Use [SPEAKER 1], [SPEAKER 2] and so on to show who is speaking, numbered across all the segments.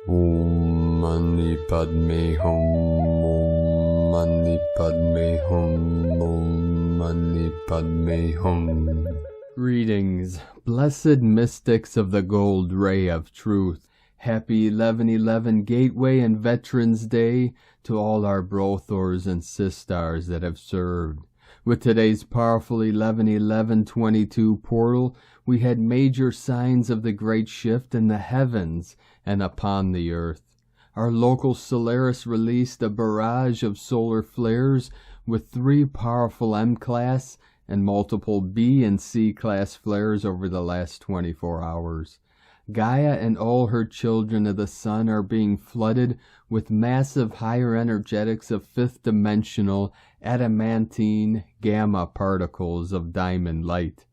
[SPEAKER 1] Om Mani Padme Hum. Om Mani Padme Hum. Om Mani Padme Hum. Greetings, blessed mystics of the gold ray of truth. Happy 11/11 Gateway and Veterans Day to all our brothors and sisters that have served. With today's powerful 11/11/22 portal, we had major signs of the great shift in the heavens and upon the earth. Our local Solaris released a barrage of solar flares with 3 powerful M-class and multiple B and C-class flares over the last 24 hours. Gaia and all her children of the sun are being flooded with massive higher energetics of 5th-dimensional adamantine gamma particles of diamond light.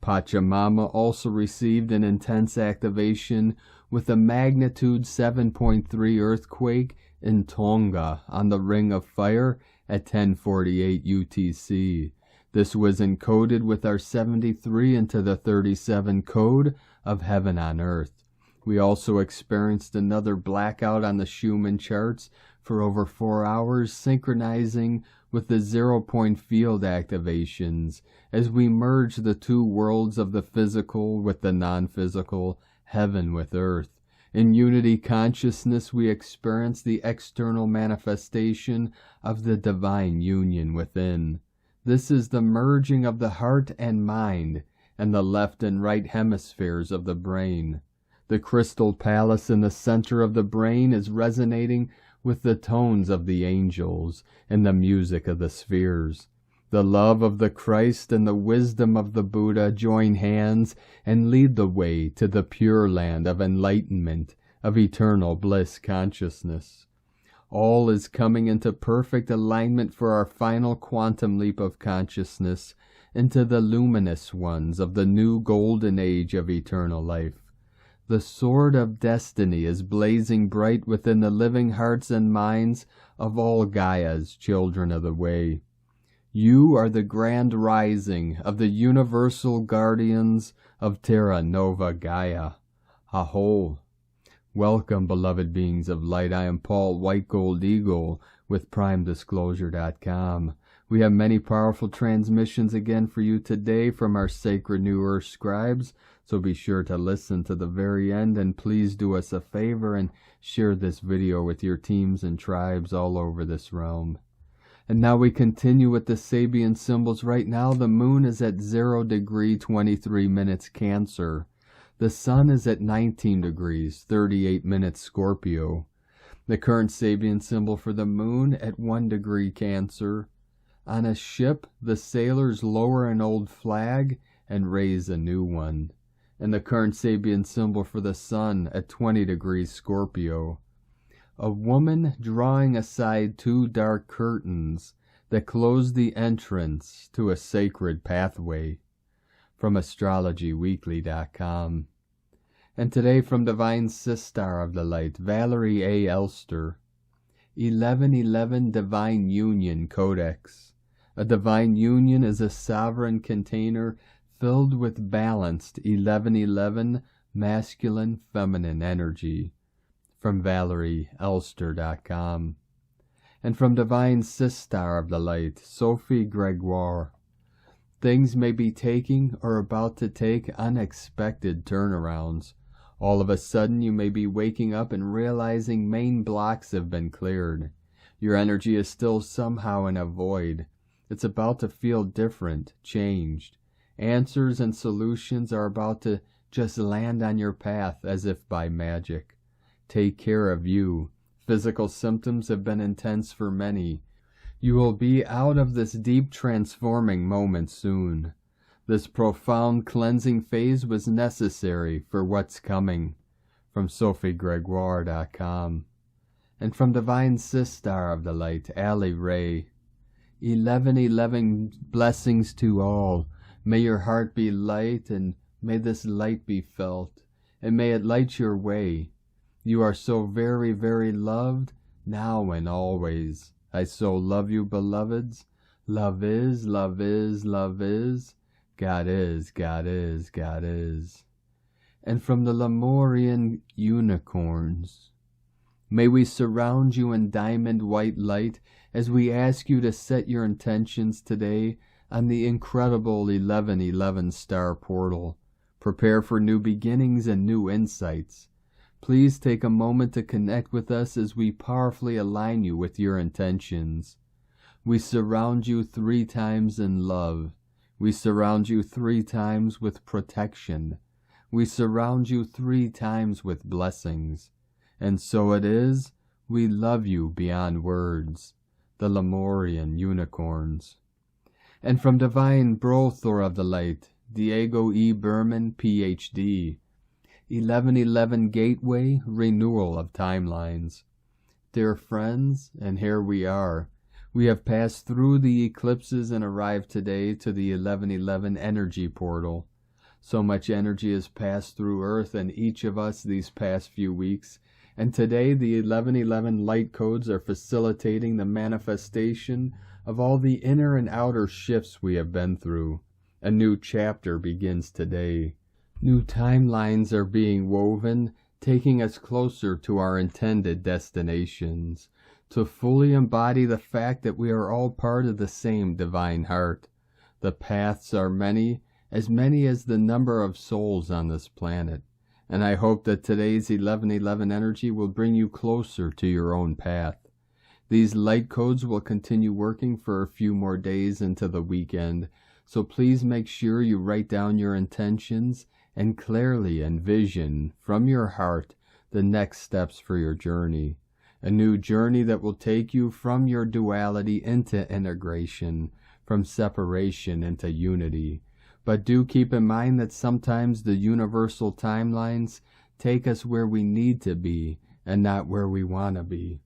[SPEAKER 1] Pachamama also received an intense activation with a magnitude 7.3 earthquake in Tonga on the Ring of Fire at 10:48 UTC. This was encoded with our 73 into the 37 code of heaven on earth. We also experienced another blackout on the Schumann charts for over 4 hours, synchronizing with the 0-point field activations as we merge the 2 worlds of the physical with the non-physical, heaven with earth. In unity consciousness, we experience the external manifestation of the divine union within. This is the merging of the heart and mind and the left and right hemispheres of the brain. The crystal palace in the center of the brain is resonating with the tones of the angels and the music of the spheres. The love of the Christ and the wisdom of the Buddha join hands and lead the way to the pure land of enlightenment, of eternal bliss consciousness. All is coming into perfect alignment for our final quantum leap of consciousness into the luminous ones of the new golden age of eternal life. The sword of destiny is blazing bright within the living hearts and minds of all Gaia's children of the way. You are the grand rising of the universal guardians of Terra Nova Gaia. Aho! Welcome, beloved beings of light. I am Paul White Gold Eagle with PrimeDisclosure.com. We have many powerful transmissions again for you today from our sacred New Earth scribes, so be sure to listen to the very end, and please do us a favor and share this video with your teams and tribes all over this realm. And now we continue with the Sabian symbols. Right now the moon is at 0 degree 23 minutes Cancer. The sun is at 19 degrees 38 minutes Scorpio. The current Sabian symbol for the moon at 1 degree Cancer. On a ship, the sailors lower an old flag and raise a new one. And the current Sabian symbol for the sun at 20 degrees Scorpio. A woman drawing aside 2 dark curtains that close the entrance to a sacred pathway. From astrologyweekly.com. And today from Divine Sister of the Light, Valerie A. Elster. 11/11 Divine Union Codex. A divine union is a sovereign container filled with balanced 11/11 masculine feminine energy. From ValerieElster.com. And from Divine Sister of the Light, Sophie Gregoire. Things may be taking or about to take unexpected turnarounds. All of a sudden you may be waking up and realizing main blocks have been cleared. Your energy is still somehow in a void. It's about to feel different, changed. Answers and solutions are about to just land on your path as if by magic. Take care of you. Physical symptoms have been intense for many. You will be out of this deep transforming moment soon. This profound cleansing phase was necessary for what's coming. From SophieGregoire.com. And from Divine Sister of the Light, Allie Ray. 11/11 blessings to all. May your heart be light, and may this light be felt, and may it light your way. You are so very, very loved, now and always. I so love you, beloveds. Love is, love is, love is. God is, God is, God is. And from the Lemurian unicorns, May we surround you in diamond white light as we ask you to set your intentions today on the incredible 1111 star portal. Prepare for new beginnings and new insights. Please take a moment to connect with us as we powerfully align you with your intentions. We surround you 3 times in love. We surround you 3 times with protection. We surround you 3 times with blessings. And so it is, we love you beyond words. The Lemurian Unicorns. And from Divine Brothor of the Light, Diego E. Berman, Ph.D., 1111 Gateway, Renewal of Timelines. Dear friends, and here we are. We have passed through the eclipses and arrived today to the 1111 energy portal. So much energy has passed through Earth and each of us these past few weeks, and today the 1111 light codes are facilitating the manifestation of all the inner and outer shifts we have been through. A new chapter begins today. New timelines are being woven, taking us closer to our intended destinations, to fully embody the fact that we are all part of the same divine heart. The paths are many as the number of souls on this planet, and I hope that today's 1111 energy will bring you closer to your own path. These light codes will continue working for a few more days into the weekend, so please make sure you write down your intentions and clearly envision from your heart the next steps for your journey. A new journey that will take you from your duality into integration, from separation into unity. But do keep in mind that sometimes the universal timelines take us where we need to be and not where we want to be.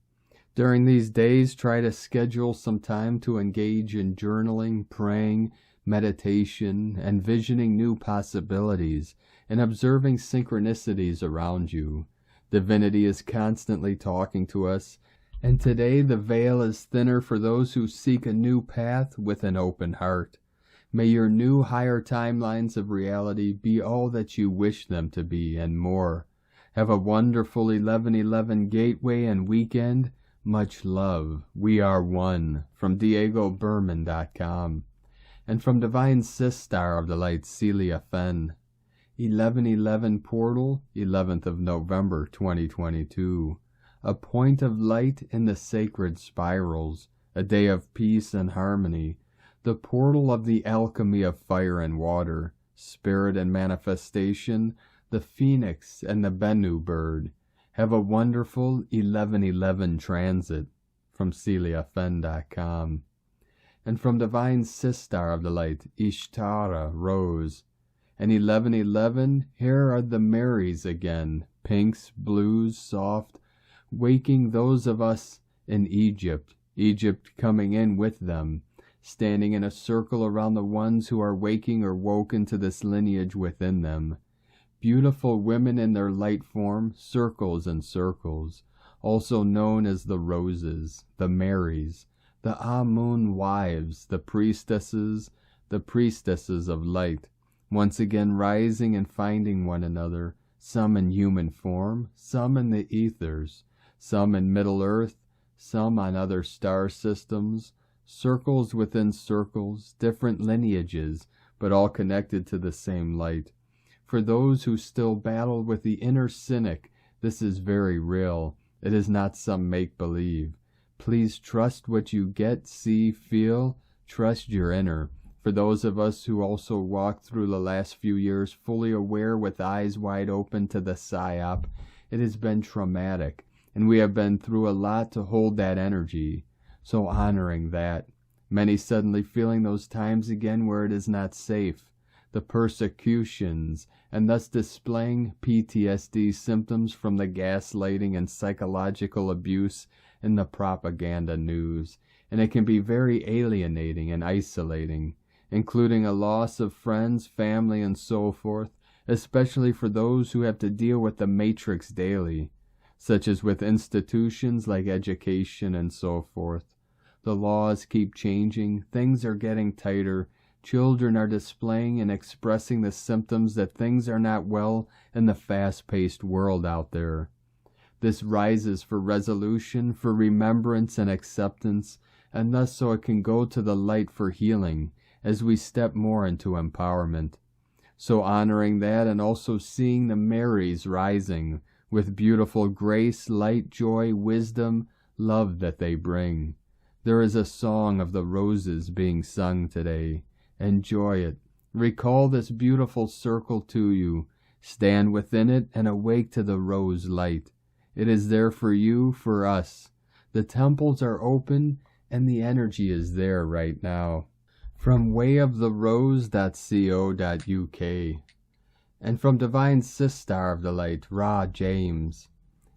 [SPEAKER 1] During these days, try to schedule some time to engage in journaling, praying, meditation, and visioning new possibilities, and observing synchronicities around you. Divinity is constantly talking to us, and today the veil is thinner for those who seek a new path with an open heart. May your new higher timelines of reality be all that you wish them to be and more. Have a wonderful 1111 gateway and weekend. Much love. We are one. From DiegoBerman.com. And from Divine Sistar of the Light, Celia Fenn. 1111 Portal, 11th of November 2022. A point of light in the sacred spirals. A day of peace and harmony. The portal of the alchemy of fire and water. Spirit and manifestation. The phoenix and the Bennu bird. Have a wonderful 1111 transit. From CeliaFenn.com. And from Divine Sistar of the Light, Ishtara Rose. And 1111, here are the Marys again, pinks, blues, soft, waking those of us in Egypt, Egypt coming in with them, standing in a circle around the ones who are waking or woken to this lineage within them. Beautiful women in their light form, circles and circles, also known as the Roses, the Marys, the Amun wives, the priestesses of light, once again rising and finding one another, some in human form, some in the ethers, some in Middle Earth, some on other star systems, circles within circles, different lineages, but all connected to the same light. For those who still battle with the inner cynic, this is very real. It is not some make-believe. Please trust what you get, see, feel. Trust your inner. For those of us who also walked through the last few years fully aware with eyes wide open to the psyop, it has been traumatic, and we have been through a lot to hold that energy. So honoring that. Many suddenly feeling those times again where it is not safe. The persecutions, and thus displaying PTSD symptoms from the gaslighting and psychological abuse in the propaganda news, and it can be very alienating and isolating, including a loss of friends, family, and so forth, especially for those who have to deal with the matrix daily, such as with institutions like education and so forth. The laws keep changing, things are getting tighter, children are displaying and expressing the symptoms that things are not well in the fast-paced world out there. This rises for resolution, for remembrance and acceptance, and thus so it can go to the light for healing as we step more into empowerment. So honoring that and also seeing the Marys rising with beautiful grace, light, joy, wisdom, love that they bring. There is a song of the roses being sung today. Enjoy it. Recall this beautiful circle to you. Stand within it and awake to the rose light. It is there for you, for us. The temples are open and the energy is there right now. From wayoftherose.co.uk. And from Divine Sistar of the Light, Ra James.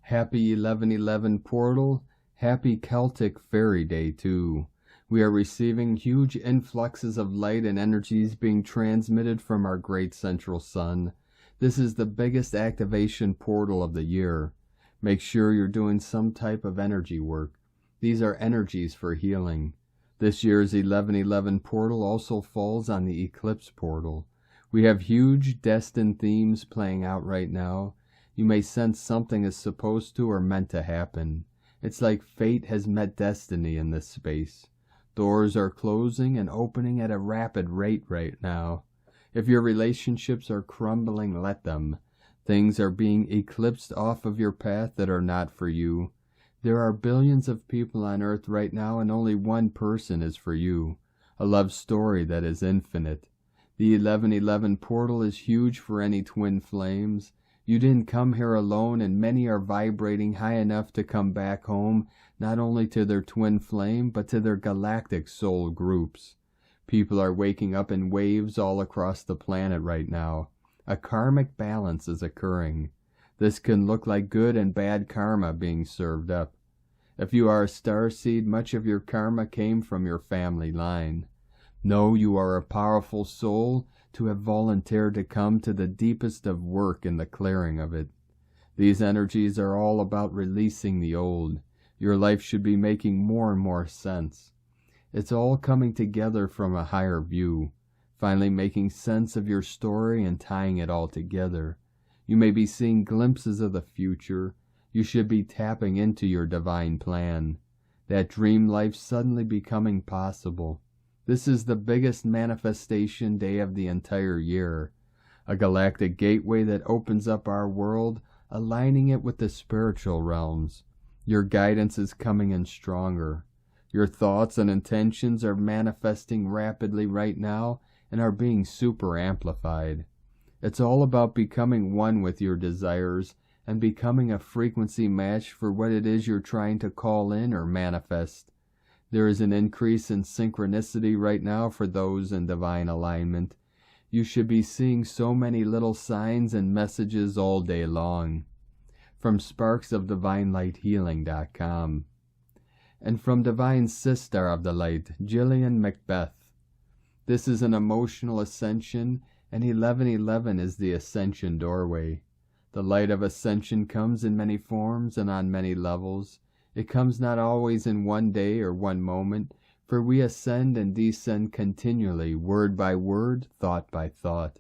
[SPEAKER 1] Happy 1111 Portal. Happy Celtic Fairy Day too. We are receiving huge influxes of light and energies being transmitted from our great central sun. This is the biggest activation portal of the year. Make sure you're doing some type of energy work. These are energies for healing. This year's 1111 portal also falls on the eclipse portal. We have huge destined themes playing out right now. You may sense something is supposed to or meant to happen. It's like fate has met destiny in this space. Doors are closing and opening at a rapid rate right now. If your relationships are crumbling, let them. Things are being eclipsed off of your path that are not for you. There are billions of people on earth right now and only one person is for you. A love story that is infinite. The 1111 portal is huge for any twin flames. You didn't come here alone, and many are vibrating high enough to come back home, not only to their twin flame, but to their galactic soul groups. People are waking up in waves all across the planet right now. A karmic balance is occurring. This can look like good and bad karma being served up. If you are a starseed, much of your karma came from your family line. Know you are a powerful soul to have volunteered to come to the deepest of work in the clearing of it. These energies are all about releasing the old. Your life should be making more and more sense. It's all coming together from a higher view, finally making sense of your story and tying it all together. You may be seeing glimpses of the future. You should be tapping into your divine plan. That dream life suddenly becoming possible. This is the biggest manifestation day of the entire year. A galactic gateway that opens up our world, aligning it with the spiritual realms. Your guidance is coming in stronger. Your thoughts and intentions are manifesting rapidly right now and are being super amplified. It's all about becoming one with your desires and becoming a frequency match for what it is you're trying to call in or manifest. There is an increase in synchronicity right now for those in divine alignment. You should be seeing so many little signs and messages all day long. From sparksofdivinelighthealing.com. And from Divine Sister of the Light, Gillian Macbeth. This is an emotional ascension, and 1111 is the ascension doorway. The light of ascension comes in many forms and on many levels. It comes not always in one day or one moment, for we ascend and descend continually, word by word, thought by thought.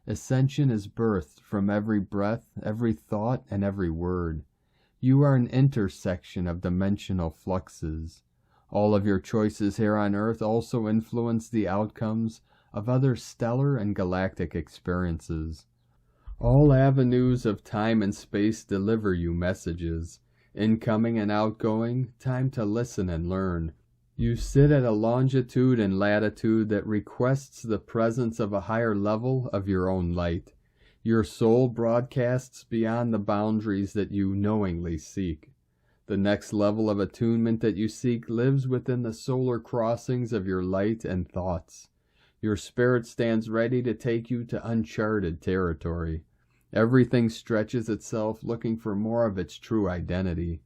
[SPEAKER 1] Ascension is birthed from every breath, every thought, and every word. You are an intersection of dimensional fluxes. All of your choices here on Earth also influence the outcomes of other stellar and galactic experiences. All avenues of time and space deliver you messages. Incoming and outgoing, time to listen and learn. You sit at a longitude and latitude that requests the presence of a higher level of your own light. Your soul broadcasts beyond the boundaries that you knowingly seek. The next level of attunement that you seek lives within the solar crossings of your light and thoughts. Your spirit stands ready to take you to uncharted territory. Everything stretches itself looking for more of its true identity.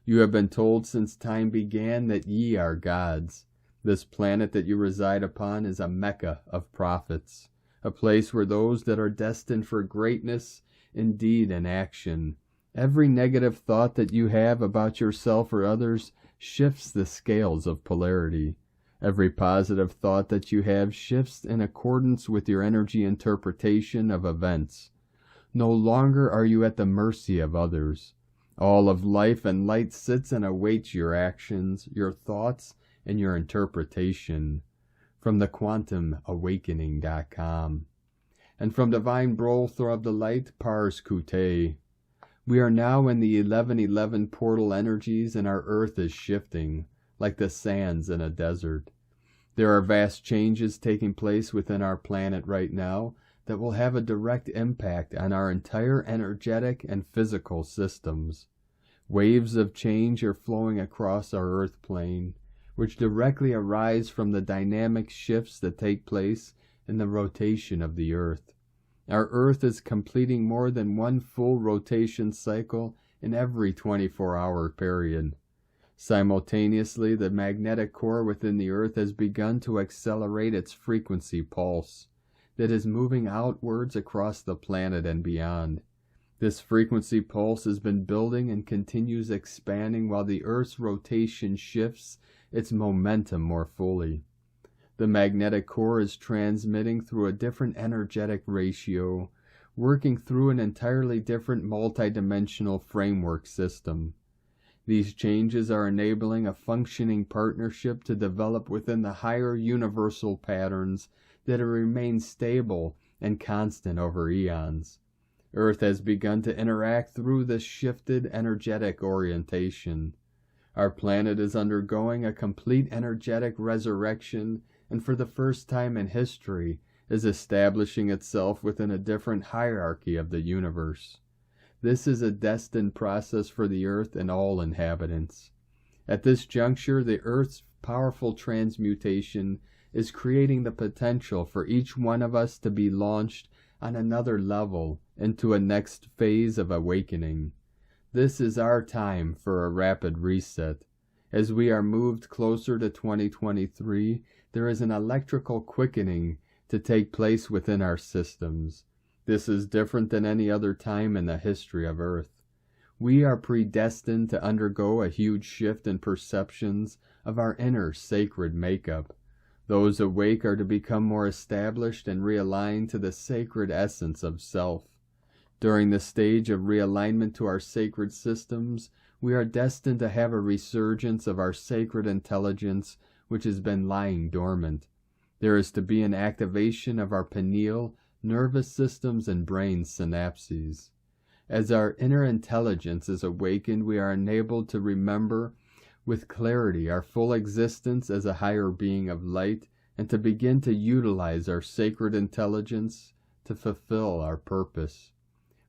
[SPEAKER 1] You have been told since time began that ye are gods. This planet that you reside upon is a mecca of prophets, a place where those that are destined for greatness in deed and action. Every negative thought that you have about yourself or others shifts the scales of polarity. Every positive thought that you have shifts in accordance with your energy interpretation of events. No longer are you at the mercy of others. All of life and light sits and awaits your actions, your thoughts, and your interpretation. From the quantumawakening.com. And from Divine Brother of the Light, Pars Kute. We are now in the 1111 portal energies, and our earth is shifting, like the sands in a desert. There are vast changes taking place within our planet right now that will have a direct impact on our entire energetic and physical systems. Waves of change are flowing across our earth plane, which directly arise from the dynamic shifts that take place in the rotation of the earth. Our earth is completing more than one full rotation cycle in every 24-hour period. Simultaneously, the magnetic core within the earth has begun to accelerate its frequency pulse that is moving outwards across the planet and beyond. This frequency pulse has been building and continues expanding while the Earth's rotation shifts its momentum more fully. The magnetic core is transmitting through a different energetic ratio, working through an entirely different multidimensional framework system. These changes are enabling a functioning partnership to develop within the higher universal patterns that have remained stable and constant over eons. Earth has begun to interact through this shifted energetic orientation. Our planet is undergoing a complete energetic resurrection, and for the first time in history is establishing itself within a different hierarchy of the universe. This is a destined process for the Earth and all inhabitants. At this juncture, the Earth's powerful transmutation is creating the potential for each one of us to be launched on another level into a next phase of awakening. This is our time for a rapid reset. As we are moved closer to 2023, there is an electrical quickening to take place within our systems. This is different than any other time in the history of Earth. We are predestined to undergo a huge shift in perceptions of our inner sacred makeup. Those awake are to become more established and realigned to the sacred essence of self. During the stage of realignment to our sacred systems, we are destined to have a resurgence of our sacred intelligence which has been lying dormant. There is to be an activation of our pineal, nervous systems, and brain synapses. As our inner intelligence is awakened, we are enabled to remember with clarity our full existence as a higher being of light, and to begin to utilize our sacred intelligence to fulfill our purpose.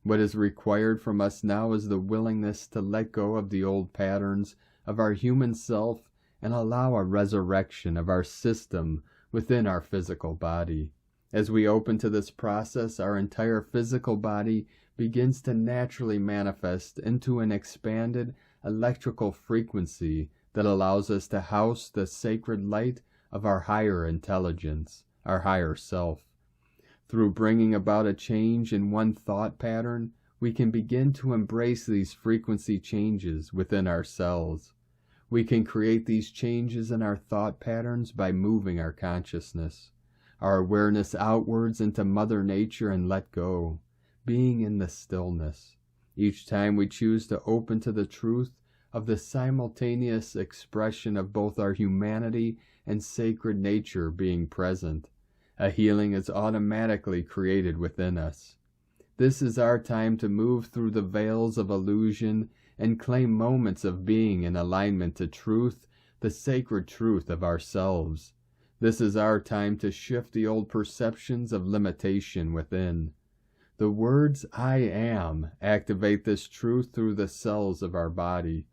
[SPEAKER 1] What is required from us now is the willingness to let go of the old patterns of our human self and allow a resurrection of our system within our physical body. As we open to this process, our entire physical body begins to naturally manifest into an expanded electrical frequency that allows us to house the sacred light of our higher intelligence, our higher self. Through bringing about a change in one thought pattern, we can begin to embrace these frequency changes within ourselves. We can create these changes in our thought patterns by moving our consciousness, our awareness outwards into Mother Nature, and let go, being in the stillness. Each time we choose to open to the truth of the simultaneous expression of both our humanity and sacred nature being present, a healing is automatically created within us. This is our time to move through the veils of illusion and claim moments of being in alignment to truth, the sacred truth of ourselves. This is our time to shift the old perceptions of limitation within. The words "I am" activate this truth through the cells of our body.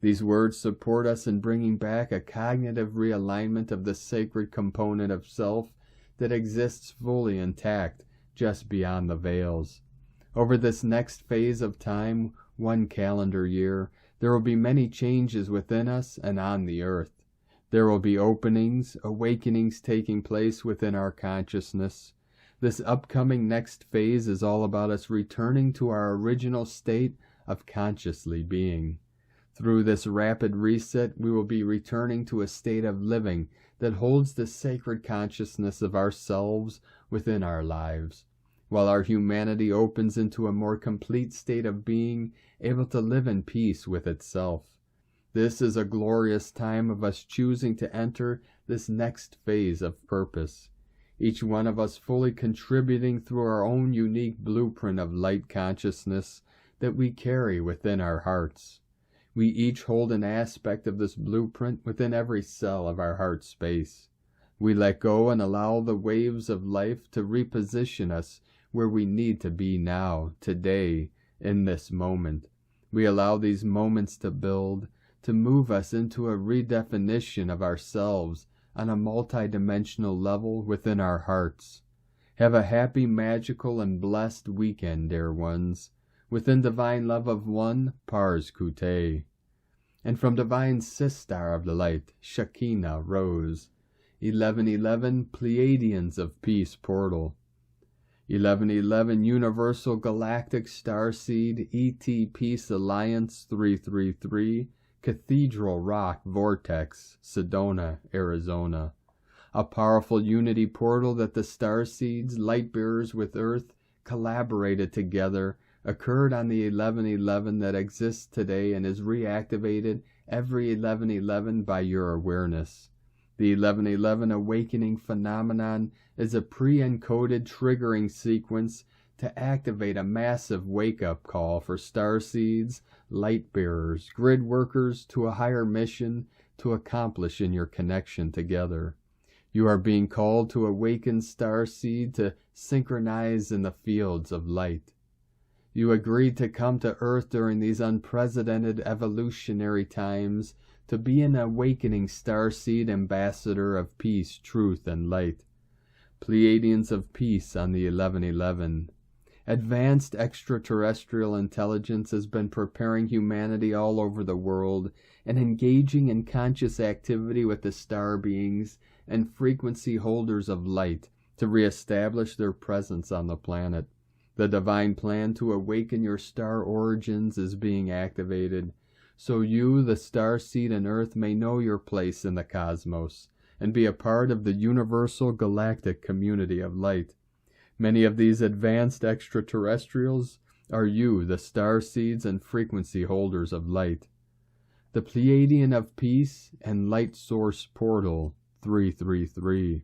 [SPEAKER 1] These words support us in bringing back a cognitive realignment of the sacred component of self that exists fully intact just beyond the veils. Over this next phase of time, 1 calendar year, there will be many changes within us and on the earth. There will be openings, awakenings taking place within our consciousness. This upcoming next phase is all about us returning to our original state of consciously being. Through this rapid reset, we will be returning to a state of living that holds the sacred consciousness of ourselves within our lives. while our humanity opens into a more complete state of being, able to live in peace with itself. This is a glorious time of us choosing to enter this next phase of purpose, each one of us fully contributing through our own unique blueprint of light consciousness that we carry within our hearts. We each hold an aspect of this blueprint within every cell of our heart space. We let go and allow the waves of life to reposition us where we need to be now, today, in this moment. We allow these moments to build, to move us into a redefinition of ourselves on a multidimensional level within our hearts. Have a happy, magical, and blessed weekend, dear ones, within divine love of one, Pars Kute. And from divine Sistar of the Light, Shekinah, Rose, 1111 Pleiadians of Peace Portal, 1111 Universal Galactic Starseed, ET Peace Alliance 333, Cathedral Rock Vortex, Sedona, Arizona. A powerful unity portal that the starseeds, light bearers with Earth, collaborated together, occurred on the 1111 that exists today and is reactivated every 1111 by your awareness. The 1111 awakening phenomenon is a pre-encoded triggering sequence to activate a massive wake-up call for starseeds, light bearers, grid workers to a higher mission to accomplish in your connection together. You are being called to awaken starseed to synchronize in the fields of light. You agreed to come to Earth during these unprecedented evolutionary times to be an awakening starseed ambassador of peace, truth, and light. Pleiadians of peace on the 1111. Advanced extraterrestrial intelligence has been preparing humanity all over the world and engaging in conscious activity with the star beings and frequency holders of light to reestablish their presence on the planet. The divine plan to awaken your star origins is being activated, so you, the starseed and Earth, may know your place in the cosmos and be a part of the universal galactic community of light. Many of these advanced extraterrestrials are you, the starseeds and frequency holders of light. The Pleiadian of Peace and Light Source Portal 333.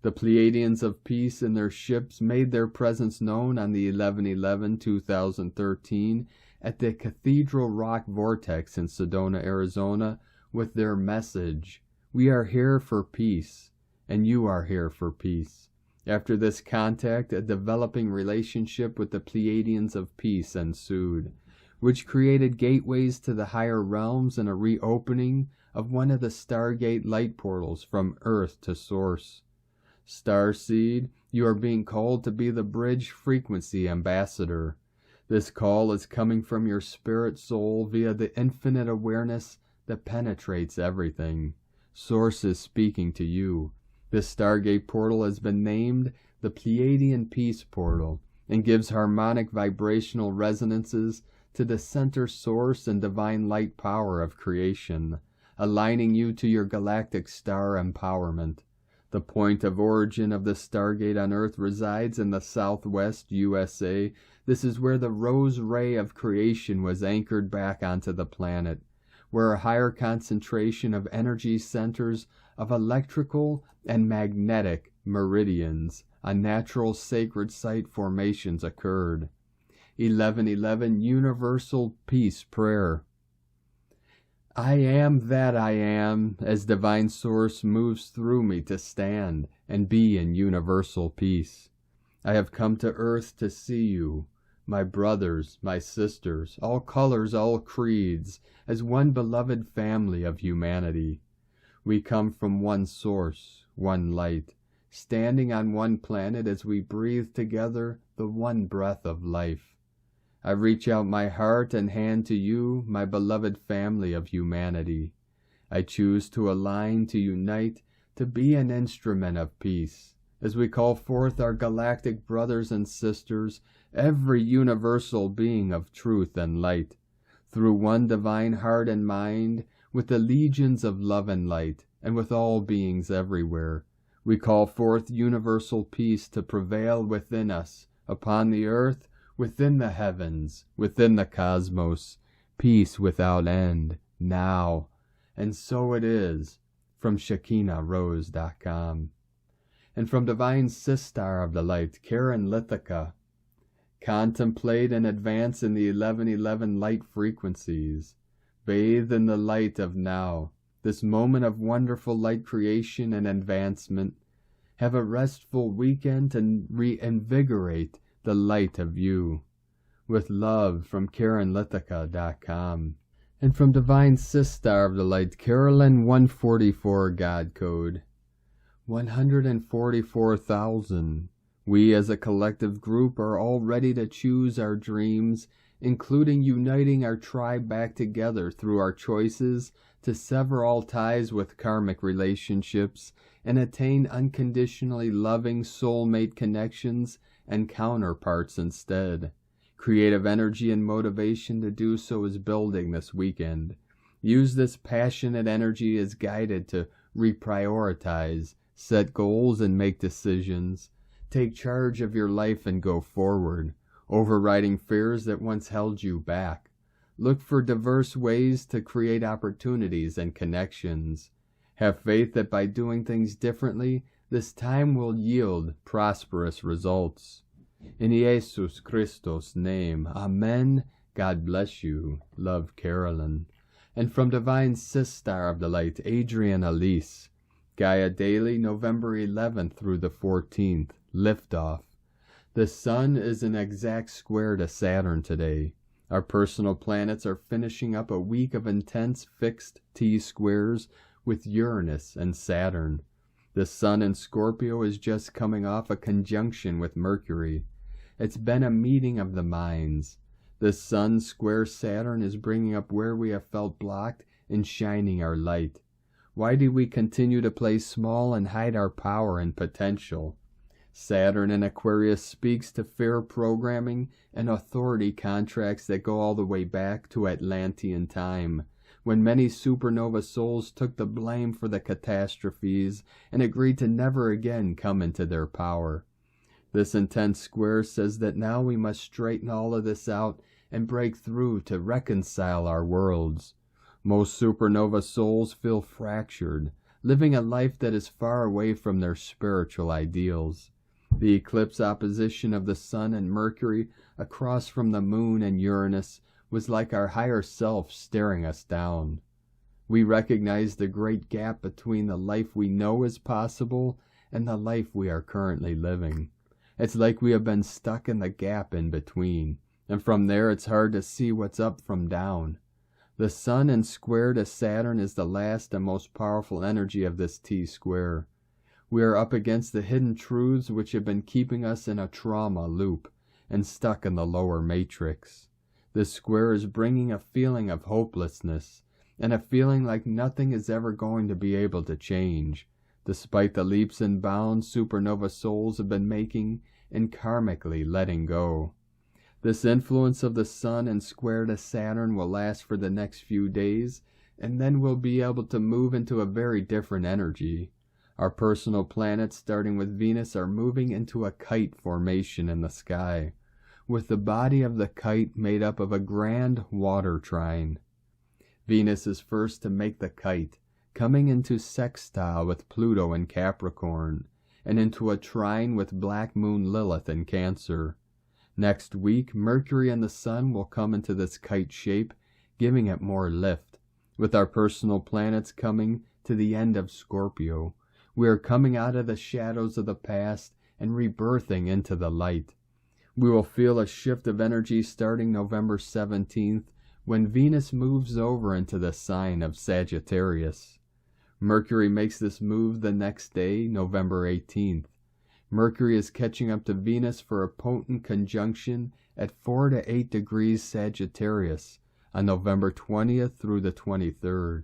[SPEAKER 1] The Pleiadians of Peace and their ships made their presence known on the 11/11/2013 at the Cathedral Rock Vortex in Sedona, Arizona, with their message, "We are here for peace, and you are here for peace." After this contact, a developing relationship with the Pleiadians of Peace ensued, which created gateways to the higher realms and a reopening of one of the Stargate light portals from Earth to Source. Starseed, you are being called to be the bridge frequency ambassador. This call is coming from your spirit soul via the infinite awareness that penetrates everything. Source is speaking to you. This Stargate portal has been named the Pleiadian Peace Portal and gives harmonic vibrational resonances to the center source and divine light power of creation, aligning you to your galactic star empowerment. The point of origin of the Stargate on Earth resides in the Southwest USA. This is where the rose ray of creation was anchored back onto the planet, where a higher concentration of energy centers of electrical and magnetic meridians on natural sacred site formations occurred. 1111 Universal Peace Prayer. I am that I am, as divine source moves through me to stand and be in universal peace. I have come to Earth to see you, my brothers, my sisters, all colors, all creeds, as one beloved family of humanity. We come from one source, one light, standing on one planet as we breathe together the one breath of life. I reach out my heart and hand to you, my beloved family of humanity. I choose to align, to unite, to be an instrument of peace, as we call forth our galactic brothers and sisters, every universal being of truth and light, through one divine heart and mind, with the legions of love and light, and with all beings everywhere. We call forth universal peace to prevail within us, upon the earth, within the heavens, within the cosmos, peace without end, now. And so it is, from ShekinahRose.com. And from Divine Sistar of the Light, Karen Lithica, contemplate and advance in the 1111 light frequencies. Bathe in the light of now, this moment of wonderful light creation and advancement. Have a restful weekend and reinvigorate the light of you. With love from KarenLithica.com. And from Divine Sistar of the Light, Carolyn 144 God Code. 144,000. We as a collective group are all ready to choose our dreams, including uniting our tribe back together through our choices to sever all ties with karmic relationships and attain unconditionally loving soulmate connections and counterparts instead. Creative energy and motivation to do so is building this weekend. Use this passionate energy as guided to reprioritize, set goals and make decisions. Take charge of your life and go forward, overriding fears that once held you back. Look for diverse ways to create opportunities and connections. Have faith that by doing things differently, this time will yield prosperous results. In Jesus Christos' name, Amen. God bless you. Love, Carolyn. And from Divine Sistar of the Light, Adrian Elise. Gaia Daily, November 11th through the 14th. Liftoff. The Sun is an exact square to Saturn today. Our personal planets are finishing up a week of intense fixed T-squares with Uranus and Saturn. The Sun in Scorpio is just coming off a conjunction with Mercury. It's been a meeting of the minds. The Sun square Saturn is bringing up where we have felt blocked and shining our light. Why do we continue to play small and hide our power and potential? Saturn in Aquarius speaks to fair programming and authority contracts that go all the way back to Atlantean time, when many supernova souls took the blame for the catastrophes and agreed to never again come into their power. This intense square says that now we must straighten all of this out and break through to reconcile our worlds. Most supernova souls feel fractured, living a life that is far away from their spiritual ideals. The eclipse opposition of the Sun and Mercury across from the Moon and Uranus was like our higher self staring us down. We recognize the great gap between the life we know is possible and the life we are currently living. It's like we have been stuck in the gap in between, and from there it's hard to see what's up from down. The Sun in square to Saturn is the last and most powerful energy of this T-square. We are up against the hidden truths which have been keeping us in a trauma loop and stuck in the lower matrix. This square is bringing a feeling of hopelessness and a feeling like nothing is ever going to be able to change, despite the leaps and bounds supernova souls have been making and karmically letting go. This influence of the Sun and square to Saturn will last for the next few days, and then we'll be able to move into a very different energy. Our personal planets, starting with Venus, are moving into a kite formation in the sky, with the body of the kite made up of a grand water trine. Venus is first to make the kite, coming into sextile with Pluto in Capricorn, and into a trine with Black Moon Lilith in Cancer. Next week, Mercury and the Sun will come into this kite shape, giving it more lift. With our personal planets coming to the end of Scorpio, we are coming out of the shadows of the past and rebirthing into the light. We will feel a shift of energy starting November 17th, when Venus moves over into the sign of Sagittarius. Mercury makes this move the next day, November 18th. Mercury is catching up to Venus for a potent conjunction at 4 to 8 degrees Sagittarius on November 20th through the 23rd.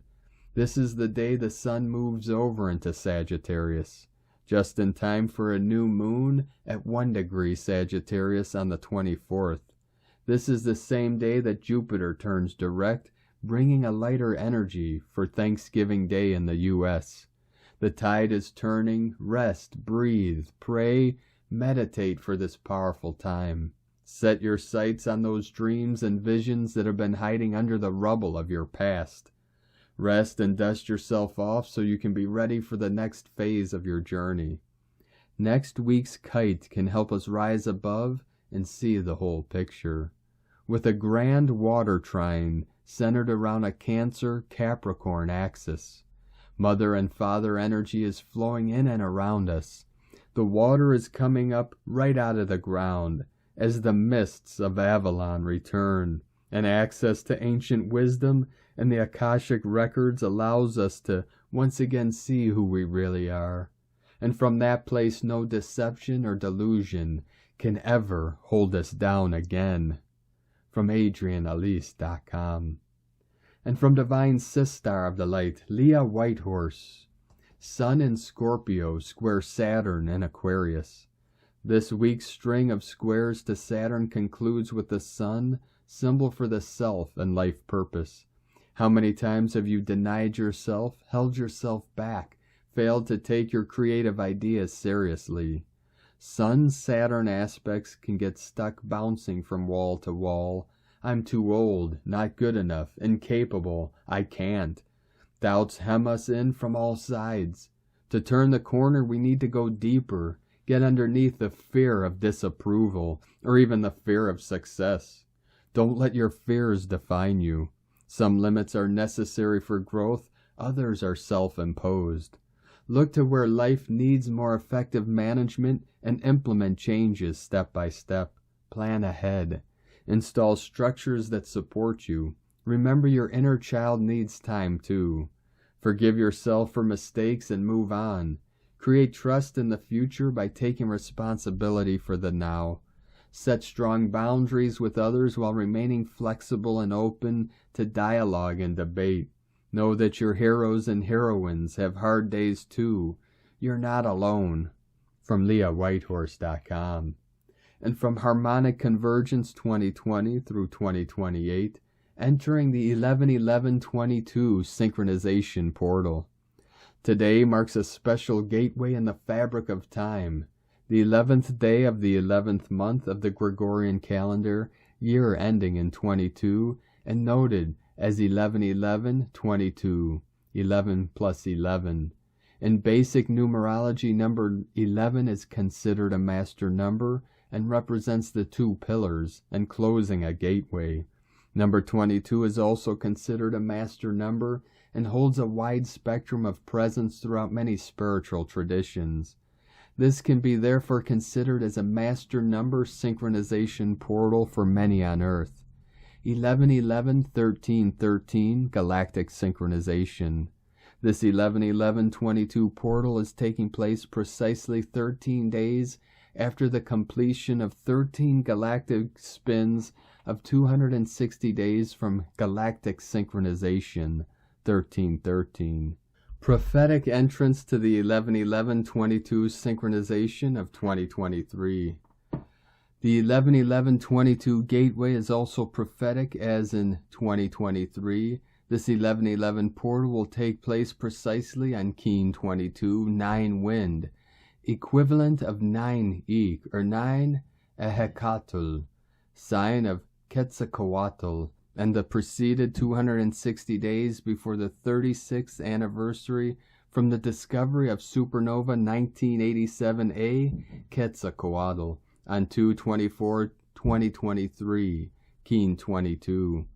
[SPEAKER 1] This is the day the Sun moves over into Sagittarius, just in time for a new moon at 1 degree Sagittarius on the 24th. This is the same day that Jupiter turns direct, bringing a lighter energy for Thanksgiving Day in the U.S. The tide is turning. Rest, breathe, pray, Meditate for this powerful time. Set your sights on those dreams and visions that have been hiding under the rubble of your past. Rest and dust yourself off so you can be ready for the next phase of your journey. Next week's kite can help us rise above and see the whole picture. With a grand water trine centered around a Cancer-Capricorn axis. Mother and Father energy is flowing in and around us. The water is coming up right out of the ground as the mists of Avalon return, and access to ancient wisdom and the Akashic records allows us to once again see who we really are. And from that place no deception or delusion can ever hold us down again. From AdrianAlise.com. And from Divine Sistar of the Light, Leah Whitehorse. Sun in Scorpio square Saturn in Aquarius. This week's string of squares to Saturn concludes with the Sun, symbol for the self and life purpose. How many times have you denied yourself, held yourself back, failed to take your creative ideas seriously? Sun-Saturn aspects can get stuck bouncing from wall to wall. I'm too old, not good enough, incapable, I can't. Doubts hem us in from all sides. To turn the corner, we need to go deeper, get underneath the fear of disapproval, or even the fear of success. Don't let your fears define you. Some limits are necessary for growth, others are self-imposed. Look to where life needs more effective management and implement changes step by step. Plan ahead. Install structures that support you. Remember your inner child needs time too. Forgive yourself for mistakes and move on. Create trust in the future by taking responsibility for the now. Set strong boundaries with others while remaining flexible and open to dialogue and debate. Know that your heroes and heroines have hard days too. You're not alone. From LeahWhitehorse.com. And from Harmonic Convergence 2020 through 2028, entering the 11-11-22 synchronization portal. Today marks a special gateway in the fabric of time, the 11th day of the 11th month of the Gregorian calendar, year ending in 22, and noted as 11-11-22, 11 plus 11. In basic numerology, number 11 is considered a master number and represents the two pillars and closing a gateway. Number 22 is also considered a master number and holds a wide spectrum of presence throughout many spiritual traditions. This can be therefore considered as a master number synchronization portal for many on Earth. 11-11-13-13 Galactic Synchronization. This 11-11-22 portal is taking place precisely 13 days after the completion of 13 galactic spins of 260 days from Galactic Synchronization 1313. Prophetic entrance to the 11-11-22 synchronization of 2023. The 11-11-22 gateway is also prophetic, as in 2023. This 11-11 portal will take place precisely on Keen 22, 9 wind, equivalent of 9 Eek, or 9 Ehekatl, sign of Quetzalcoatl, and the preceded 260 days before the 36th anniversary from the discovery of supernova 1987A Quetzalcoatl on 2/24/2023, Keen 22.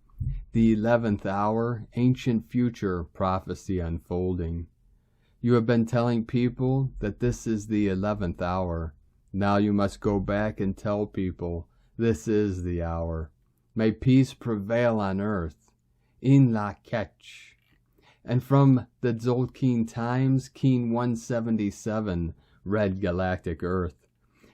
[SPEAKER 1] The 11th hour, ancient future prophecy unfolding. You have been telling people that this is the 11th hour. Now you must go back and tell people this is the hour. May peace prevail on earth. In la Ketch. And from the Tzolk'in Times, Keen 177, Red Galactic Earth.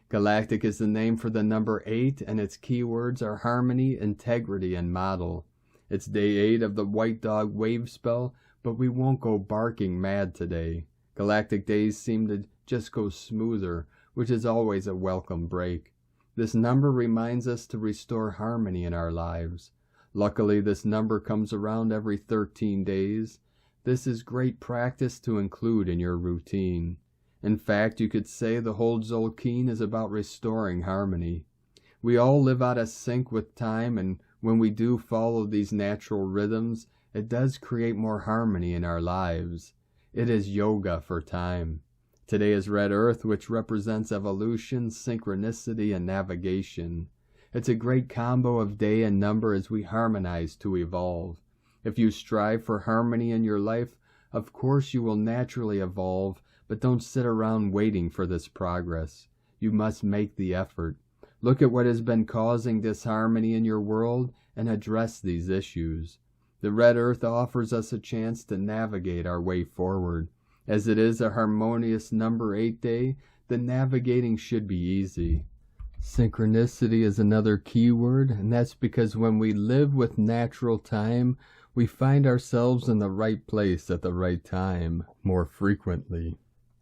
[SPEAKER 1] Galactic is the name for the number 8, and its keywords are harmony, integrity, and model. It's day 8 of the White Dog wave spell, but we won't go barking mad today. Galactic days seem to just go smoother, which is always a welcome break. This number reminds us to restore harmony in our lives. Luckily, this number comes around every 13 days. This is great practice to include in your routine. In fact, you could say the whole Tzolk'in is about restoring harmony. We all live out of sync with time, and when we do follow these natural rhythms, it does create more harmony in our lives. It is yoga for time. Today is Red Earth, which represents evolution, synchronicity, and navigation. It's a great combo of day and number as we harmonize to evolve. If you strive for harmony in your life, of course you will naturally evolve, but don't sit around waiting for this progress. You must make the effort. Look at what has been causing disharmony in your world and address these issues. The Red Earth offers us a chance to navigate our way forward. As it is a harmonious number 8 day, the navigating should be easy. Synchronicity is another key word, and that's because when we live with natural time, we find ourselves in the right place at the right time more frequently.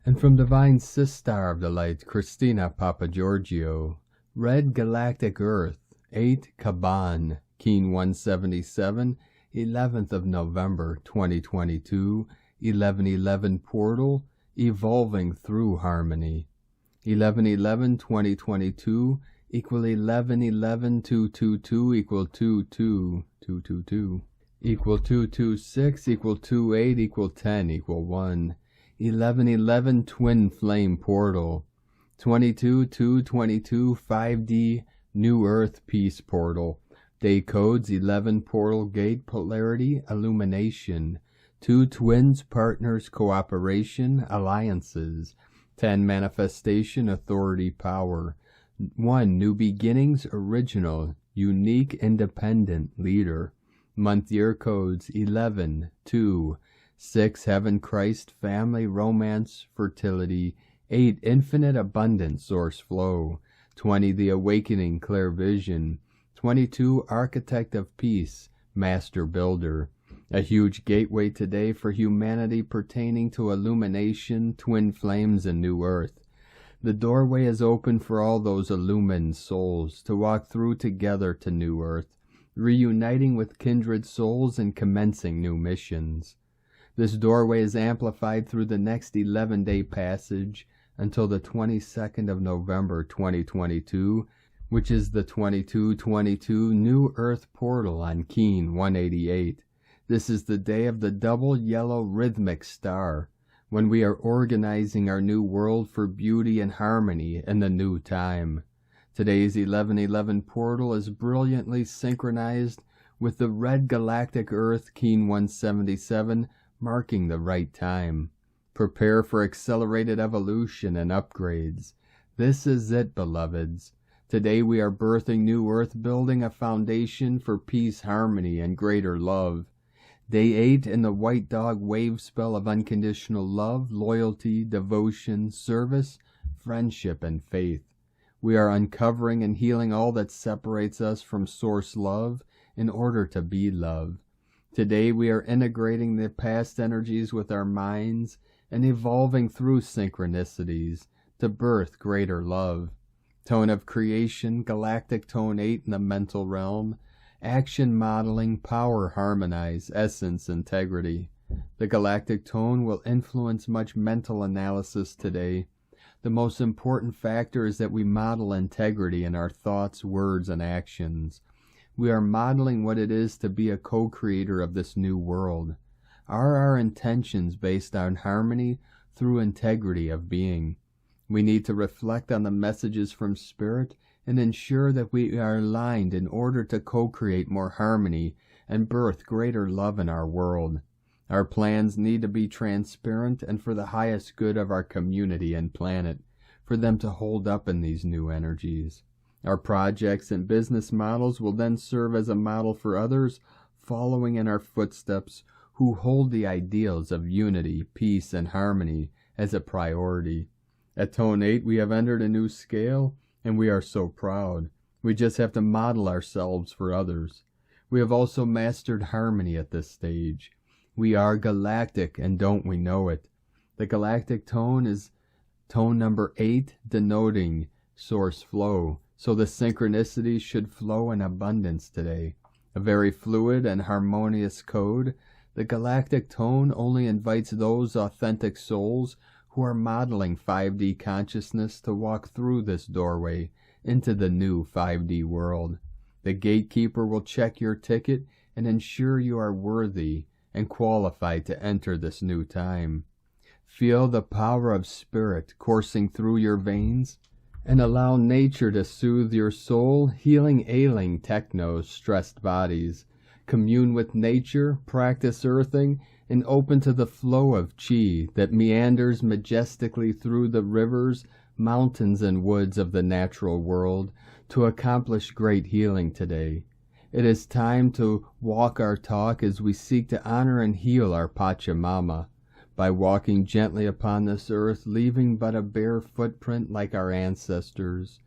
[SPEAKER 1] And from Divine Sistar of the Light, Christina Papagiorgio, Red Galactic Earth, 8 Kaban, Keen 177, 11th of November 2022, 1111 Portal, Evolving Through Harmony. 1111-2022 equal 1111-222 equal 22222 equal 226 equal 28 equal 10 equal 1. 1111 Twin Flame Portal. 22-222 5D New Earth Peace Portal. Day codes 11 Portal Gate Polarity Illumination. 2 Twins Partners Cooperation Alliances. 10 Manifestation Authority Power. 1 New Beginnings Original Unique Independent Leader. Month year codes 11, 2, 6 Heaven Christ Family Romance Fertility. 8 Infinite Abundance Source Flow. 20 The Awakening Clear Vision. 22 Architect of Peace Master Builder. A huge gateway today for humanity pertaining to illumination, twin flames, and new earth. The doorway is open for all those illumined souls to walk through together to new earth, reuniting with kindred souls and commencing new missions. This doorway is amplified through the next 11-day passage until the 22nd of November 2022, which is the 2222 New Earth Portal on Keen 188. This is the day of the double yellow rhythmic star, when we are organizing our new world for beauty and harmony in the new time. Today's 1111 portal is brilliantly synchronized with the red galactic Earth Keen 177, marking the right time. Prepare for accelerated evolution and upgrades. This is it, beloveds. Today we are birthing new Earth, building a foundation for peace, harmony, and greater love. Day 8 in the White Dog wave spell of unconditional love, loyalty, devotion, service, friendship, and faith. We are uncovering and healing all that separates us from Source Love in order to be love. Today we are integrating the past energies with our minds and evolving through synchronicities to birth greater love. Tone of creation, galactic tone 8 in the mental realm. Action modeling, power harmonize, essence integrity. The galactic tone will influence much mental analysis today. The most important factor is that we model integrity in our thoughts, words, and actions. We are modeling what it is to be a co-creator of this new world. Are our intentions based on harmony through integrity of being? We need to reflect on the messages from Spirit and ensure that we are aligned in order to co-create more harmony and birth greater love in our world. Our plans need to be transparent and for the highest good of our community and planet, for them to hold up in these new energies. Our projects and business models will then serve as a model for others following in our footsteps who hold the ideals of unity, peace, and harmony as a priority. At Tone 8, we have entered a new scale, and we are so proud. We just have to model ourselves for others. We have also mastered harmony at this stage. We are galactic, and don't we know it? The galactic tone is tone number 8, denoting source flow. So the synchronicities should flow in abundance today. A very fluid and harmonious code. The galactic tone only invites those authentic souls who are modeling 5D consciousness to walk through this doorway into the new 5D world. The gatekeeper will check your ticket and ensure you are worthy and qualified to enter this new time. Feel the power of spirit coursing through your veins and allow nature to soothe your soul, healing ailing techno-stressed bodies. Commune with nature, practice earthing, and open to the flow of chi that meanders majestically through the rivers, mountains, and woods of the natural world to accomplish great healing today. It is time to walk our talk as we seek to honor and heal our Pachamama by walking gently upon this earth, leaving but a bare footprint like our ancestors.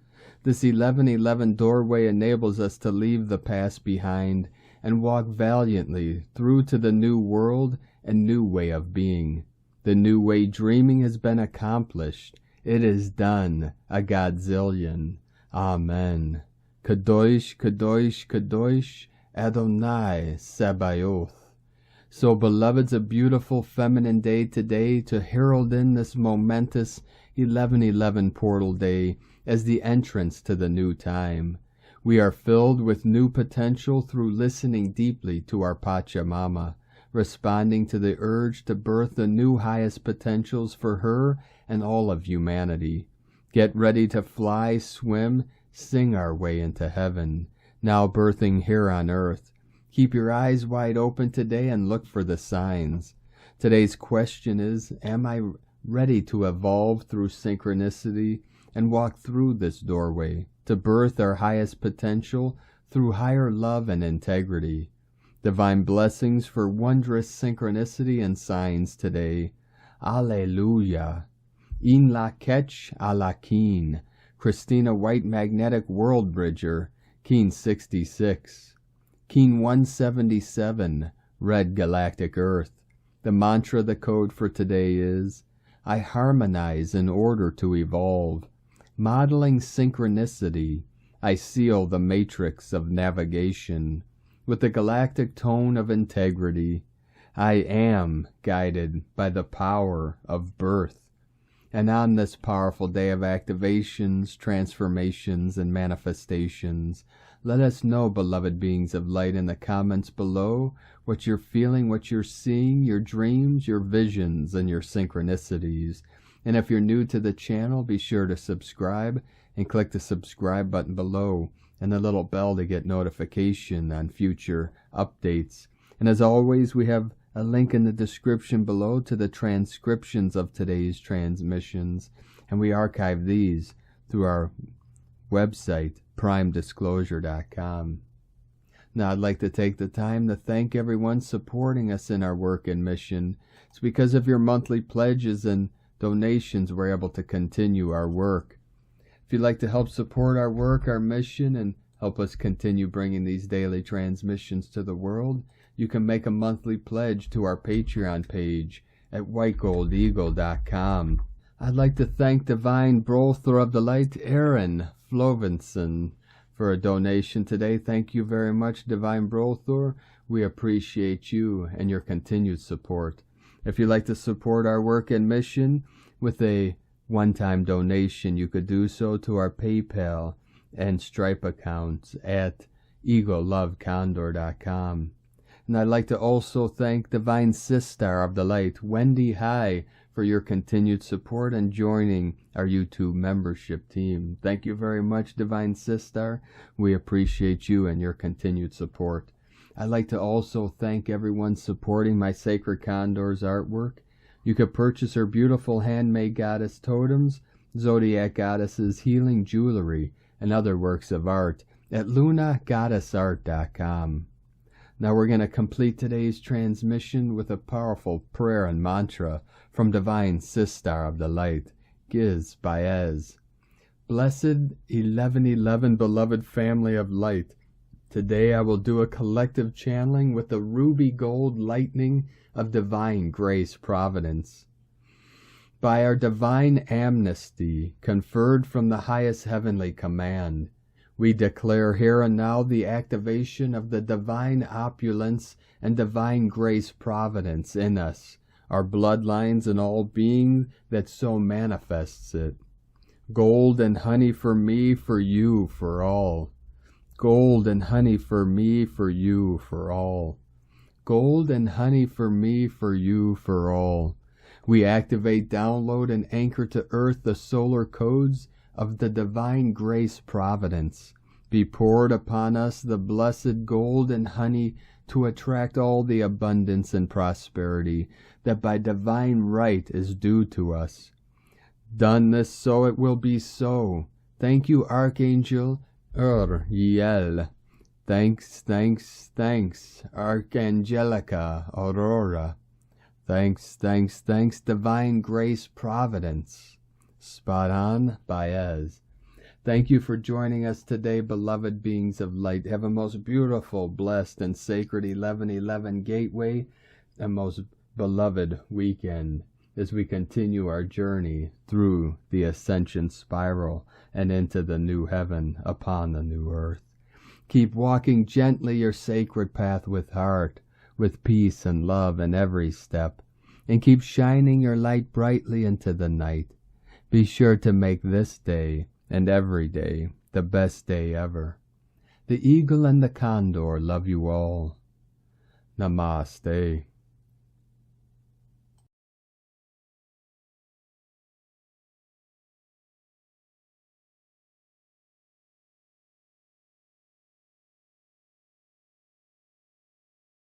[SPEAKER 1] This 1111 doorway enables us to leave the past behind and walk valiantly through to the new world and new way of being. The new way dreaming has been accomplished. It is done, a godzillion. Amen. Kadosh, Kadosh, Kadosh, Adonai Sabaoth. So, beloveds, a beautiful feminine day today to herald in this momentous 1111 portal day as the entrance to the new time. We are filled with new potential through listening deeply to our Pachamama, responding to the urge to birth the new highest potentials for her and all of humanity. Get ready to fly, swim, sing our way into heaven, now birthing here on earth. Keep your eyes wide open today and look for the signs. Today's question is, am I ready to evolve through synchronicity and walk through this doorway to birth our highest potential through higher love and integrity? Divine blessings for wondrous synchronicity and signs today. Alleluia. In la ketch a la keen. Christina White Magnetic World Bridger, Keen 66. Keen 177, Red Galactic Earth. The mantra, the code for today is, I harmonize in order to evolve. Modeling synchronicity, I seal the matrix of navigation. With the galactic tone of integrity, I am guided by the power of birth. And on this powerful day of activations, transformations, and manifestations, let us know, beloved beings of light, in the comments below what you're feeling, what you're seeing, your dreams, your visions, and your synchronicities. And if you're new to the channel, be sure to subscribe and click the subscribe button below and the little bell to get notification on future updates. And as always, we have a link in the description below to the transcriptions of today's transmissions, and we archive these through our website, primedisclosure.com. Now, I'd like to take the time to thank everyone supporting us in our work and mission. It's because of your monthly pledges and donations we're able to continue our work. If you'd like to help support our work, our mission, and help us continue bringing these daily transmissions to the world, you can make a monthly pledge to our Patreon page at whitegoldeagle.com. I'd like to thank Divine Brother of the Light, Erin Flovenson, for a donation today. Thank you very much, Divine Brother. We appreciate you and your continued support. If you'd like to support our work and mission with a one-time donation, you could do so to our PayPal and Stripe accounts at egolovecondor.com. And I'd like to also thank Divine Sister of the Light, Wendy H, for your continued support and joining our YouTube membership team. Thank you very much, Divine Sister. We appreciate you and your continued support. I'd like to also thank everyone supporting my Sacred Condor's artwork. You could purchase her beautiful handmade goddess totems, zodiac goddesses, healing jewelry, and other works of art at lunagoddessart.com. Now we're going to complete today's transmission with a powerful prayer and mantra from Divine Sister of the Light, Giz Baez. Blessed 1111 beloved family of light, today I will do a collective channeling with the ruby gold lightning of divine grace providence. By our divine amnesty conferred from the highest heavenly command, we declare here and now the activation of the divine opulence and divine grace providence in us, our bloodlines and all being that so manifests it. Gold and honey for me, for you, for all. Gold and honey for me, for you, for all. Gold and honey for me, for you, for all. We activate, download, and anchor to earth the solar codes of the divine grace providence. Be poured upon us the blessed gold and honey to attract all the abundance and prosperity that by divine right is due to us. Done this, so it will be so. Thank you, Archangel Uriel. Thanks, thanks, thanks, Archangelica Aurora. Thanks, thanks, thanks, Divine Grace Providence. Spot on, Baez. Thank you for joining us today, beloved beings of light. Have a most beautiful, blessed, and sacred 11/11 gateway, and most beloved weekend as we continue our journey through the Ascension spiral and into the new heaven upon the new earth. Keep walking gently your sacred path with heart, with peace and love in every step, and keep shining your light brightly into the night. Be sure to make this day and every day the best day ever. The eagle and the condor love you all. Namaste.